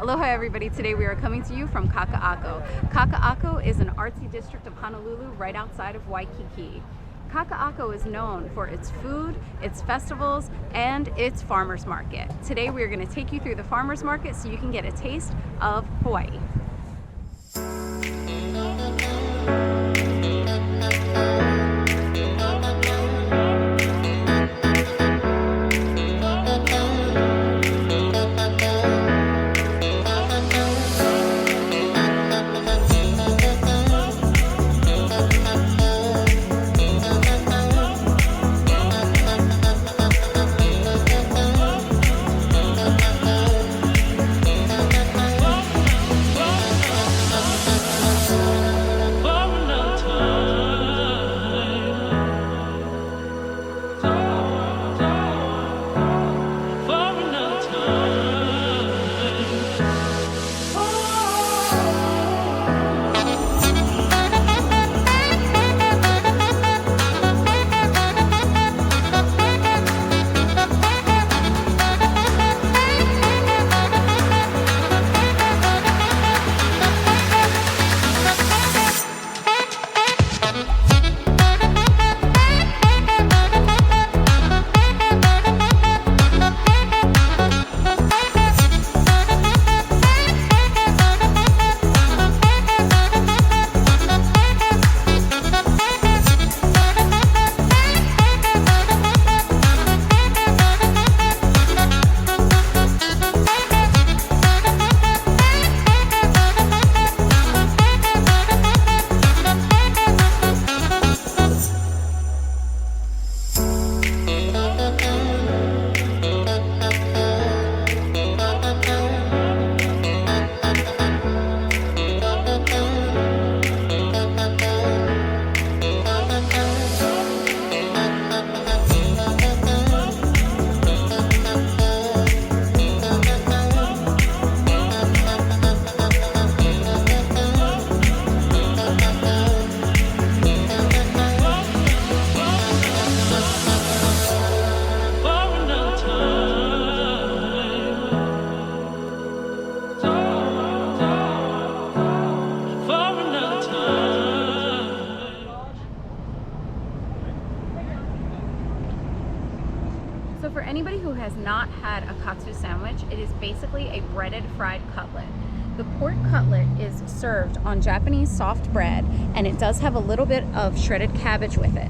Aloha everybody, today we are coming to you from Kaka'ako. Kaka'ako is an artsy district of Honolulu right outside of Waikiki. Kaka'ako is known for its food, its festivals, and its farmers market. Today we are going to take you through the farmers market so you can get a taste of Hawaii. So for anybody who has not had a Katsu sandwich, it is basically a breaded fried cutlet. The pork cutlet is served on Japanese soft bread, and it does have a little bit of shredded cabbage with it.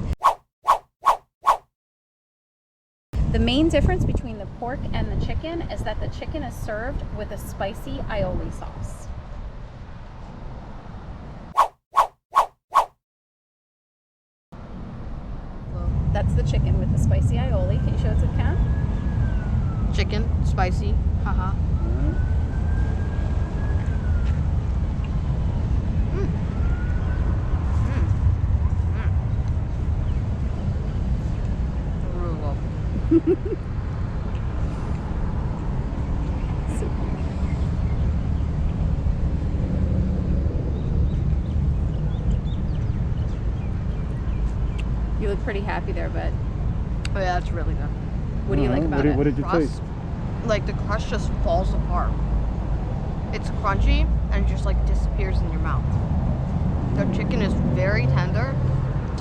The main difference between the pork and the chicken is that the chicken is served with a spicy aioli sauce. That's the chicken with the spicy aioli. Can you show it to the cam? Chicken, spicy, haha. Really well. You look pretty happy there, but Oh yeah, it's really good. what do you like about it? What did you taste? Like the crust just falls apart. It's crunchy and just like disappears in your mouth. The chicken is very tender.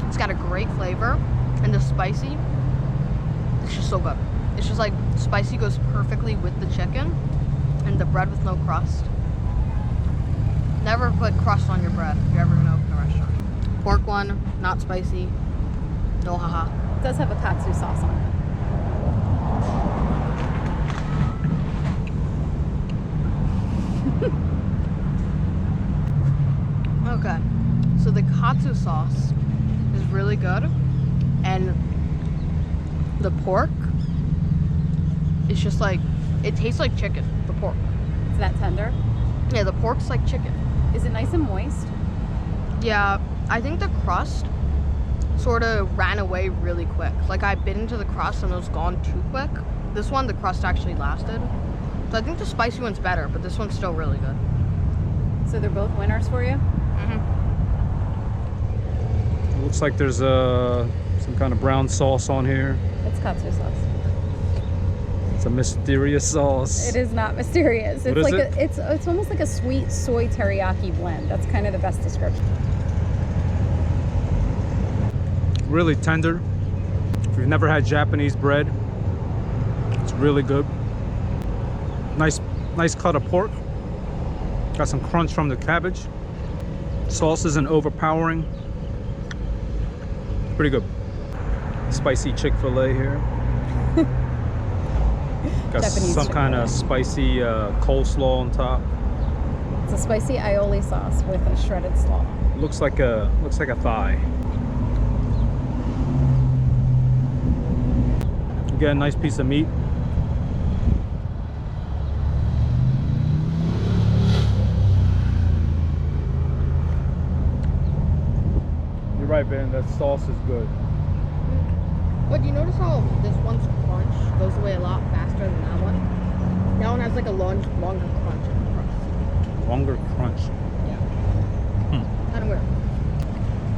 It's got a great flavor, and the spicy, it's just so good. It's just like spicy goes perfectly with the chicken and the bread with no crust. Never put crust on your bread if you're ever gonna open a restaurant. Pork one, not spicy. No haha. It does have a katsu sauce on it. Okay, so the katsu sauce is really good, and the pork is just like, it tastes like chicken, the pork. It's that tender? Yeah, the pork's like chicken. Is it nice and moist? Yeah, I think the crust sort of ran away really quick. Like I bit into the crust and it was gone too quick. This one, the crust actually lasted. So I think the spicy one's better, but this one's still really good. So they're both winners for you? It looks like there's some kind of brown sauce on here. It's katsu sauce. It's a mysterious sauce. It is not mysterious. What It's is like it? It's almost like a sweet soy teriyaki blend. That's kind of the best description. Really tender. If you've never had Japanese bread, it's really good. Nice cut of pork. Got some crunch from the cabbage. Sauce isn't overpowering. Pretty good. Spicy Chick-fil-A here. Got Japanese some kind of spicy coleslaw on top. It's a spicy aioli sauce with a shredded slaw. Looks like a thigh. You get a nice piece of meat. You're right, Ben. That sauce is good. But you notice how this one's crunch goes away a lot faster than that one? That one has like a longer crunch in the crust. Longer crunch. Yeah. Kind of weird.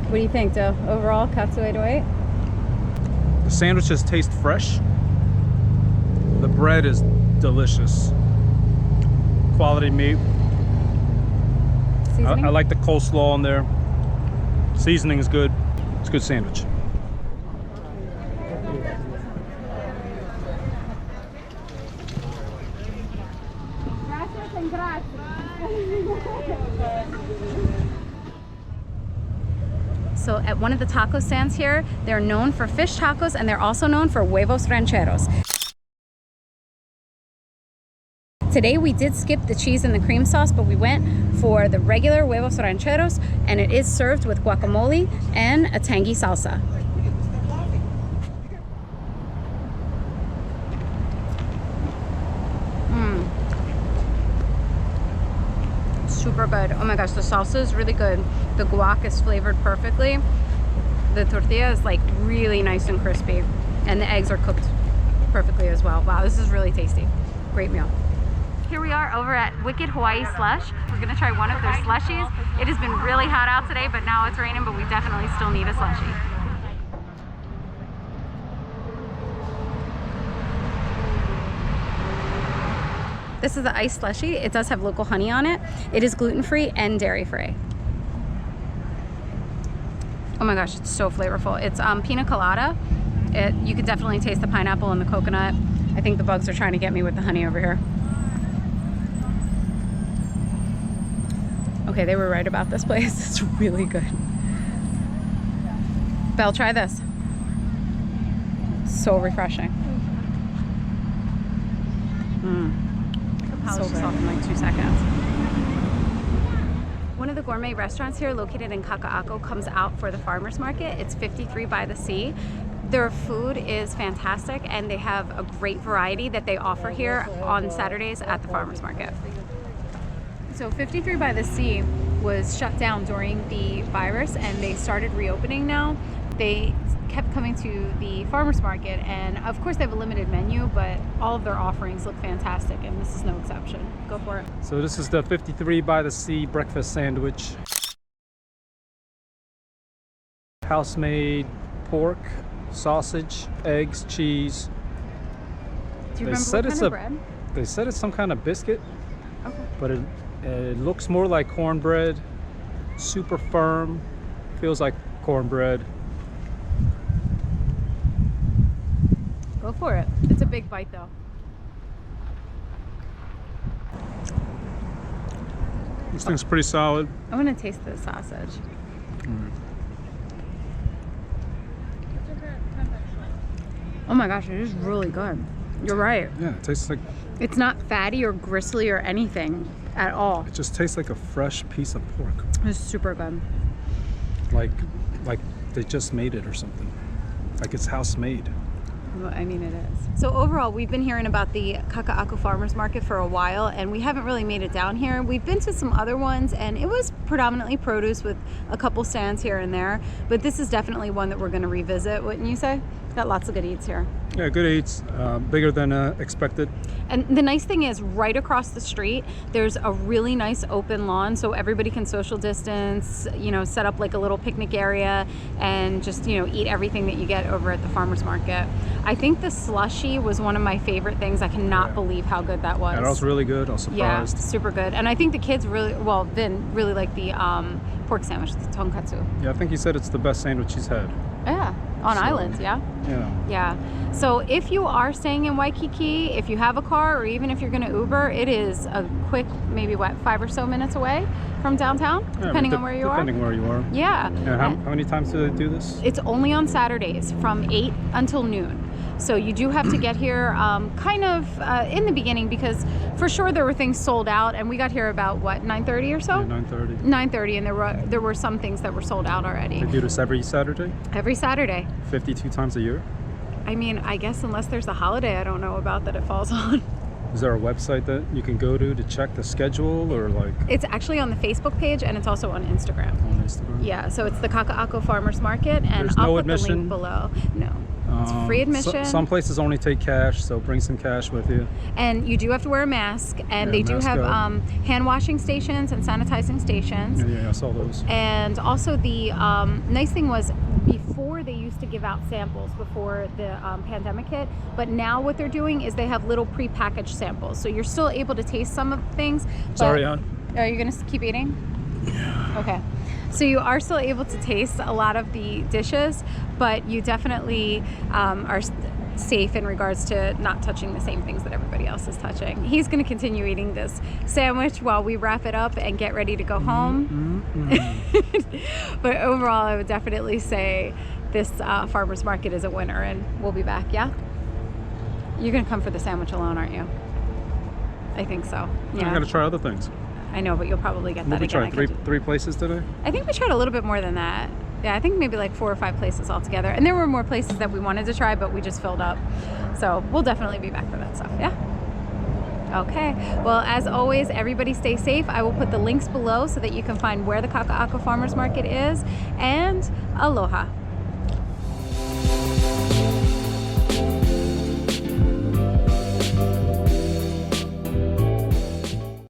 What do you think, Joe? Overall, Katsu 808? The sandwiches taste fresh. The bread is delicious. Quality meat. Seasoning? I like the coleslaw in there. Seasoning is good. It's a good sandwich. So at one of the taco stands here, they're known for fish tacos and they're also known for huevos rancheros. Today we did skip the cheese and the cream sauce, but we went for the regular huevos rancheros, and it is served with guacamole and a tangy salsa. Super good. Oh my gosh, the salsa is really good. The guac is flavored perfectly. The tortilla is like really nice and crispy, and the eggs are cooked perfectly as well. Wow, this is really tasty. Great meal. Here we are over at Wicked Hawaii Slush. We're gonna try one of their slushies. It has been really hot out today, but now it's raining, but we definitely still need a slushie. This is the iced slushie. It does have local honey on it. It is gluten-free and dairy-free. Oh my gosh, it's so flavorful. It's pina colada. You could definitely taste the pineapple and the coconut. I think the bugs are trying to get me with the honey over here. Okay, they were right about this place. It's really good. Belle, try this. So refreshing. So soft in like 2 seconds. One of the gourmet restaurants here located in Kaka'ako comes out for the farmers market. It's 53 by the Sea. Their food is fantastic and they have a great variety that they offer here on Saturdays at the farmers market. So 53 by the Sea was shut down during the virus and they started reopening now. They kept coming to the farmers market, and of course they have a limited menu, but all of their offerings look fantastic, and this is no exception. Go for it. So this is the 53 by the Sea breakfast sandwich. House-made pork, sausage, eggs, cheese. Do you remember what kind of bread? They said it's some kind of biscuit, Okay. but it looks more like cornbread. Super firm, feels like cornbread. Go for it. It's a big bite though. This thing's pretty solid. I want to taste the sausage. Oh my gosh, it is really good. You're right. Yeah, it tastes like, It's not fatty or gristly or anything at all. it just tastes like a fresh piece of pork. It's super good. Like they just made it or something. Like it's house made. Well, I mean, it is. So overall, we've been hearing about the Kaka'ako Farmers Market for a while, and we haven't really made it down here. We've been to some other ones, and it was predominantly produce with a couple stands here and there. But this is definitely one that we're going to revisit, wouldn't you say? Got lots of good eats here. Yeah, good eats. Bigger than expected. And the nice thing is, right across the street, there's a really nice open lawn, so everybody can social distance, you know, set up like a little picnic area and just, you know, eat everything that you get over at the farmer's market. I think the slushie was one of my favorite things. I cannot believe how good that was. Yeah, that was really good. I was Yeah, surprised. super good. And I think the kids really, well, Vin really liked the pork sandwich, the tonkatsu. Yeah, I think he said it's the best sandwich he's had. Yeah, on island, yeah? Yeah. Yeah. So if you are staying in Waikiki, if you have a car, or even if you're going to Uber, it is a quick, maybe what, 5 or so minutes away from downtown, Yeah, depending on where you are. Depending where you are. Yeah. And how many times do they do this? It's only on Saturdays from 8 until noon. So you do have to get here kind of in the beginning, because for sure there were things sold out, and we got here about what, 9:30 or so? Yeah, 9:30. 9:30, and there were some things that were sold out already. They do this every Saturday? Every Saturday. 52 times a year? I mean, I guess unless there's a holiday I don't know about that it falls on. Is there a website that you can go to check the schedule, or like It's actually on the Facebook page, and it's also on Instagram. on Instagram? Yeah, so it's the Kaka'ako Farmers Market, and There's I'll no put admission? the link below. No, it's free admission. Some places only take cash, so bring some cash with you. And you do have to wear a mask, and Yeah, they do mask have up. hand washing stations and sanitizing stations. Yeah, I saw those. And also the nice thing was, before they used to give out samples before the pandemic hit, but now what they're doing is they have little pre-packaged samples, so you're still able to taste some of the things. Sorry, Ann. Are you gonna keep eating? Yeah. Okay. So you are still able to taste a lot of the dishes, but you definitely are safe in regards to not touching the same things that everybody else is touching. He's going to continue eating this sandwich while we wrap it up and get ready to go home. But overall, I would definitely say this farmer's market is a winner, and we'll be back. Yeah? You're going to come for the sandwich alone, aren't you? I think so. Yeah. I gotta try other things. I know, but you'll probably get that We again. tried three places today. I think we tried a little bit more than that. Yeah, I think maybe like 4 or 5 places altogether. And there were more places that we wanted to try, but we just filled up. So we'll definitely be back for that stuff, yeah? Okay, well, as always, everybody stay safe. I will put the links below so that you can find where the Kaka'ako Farmers Market is. And aloha.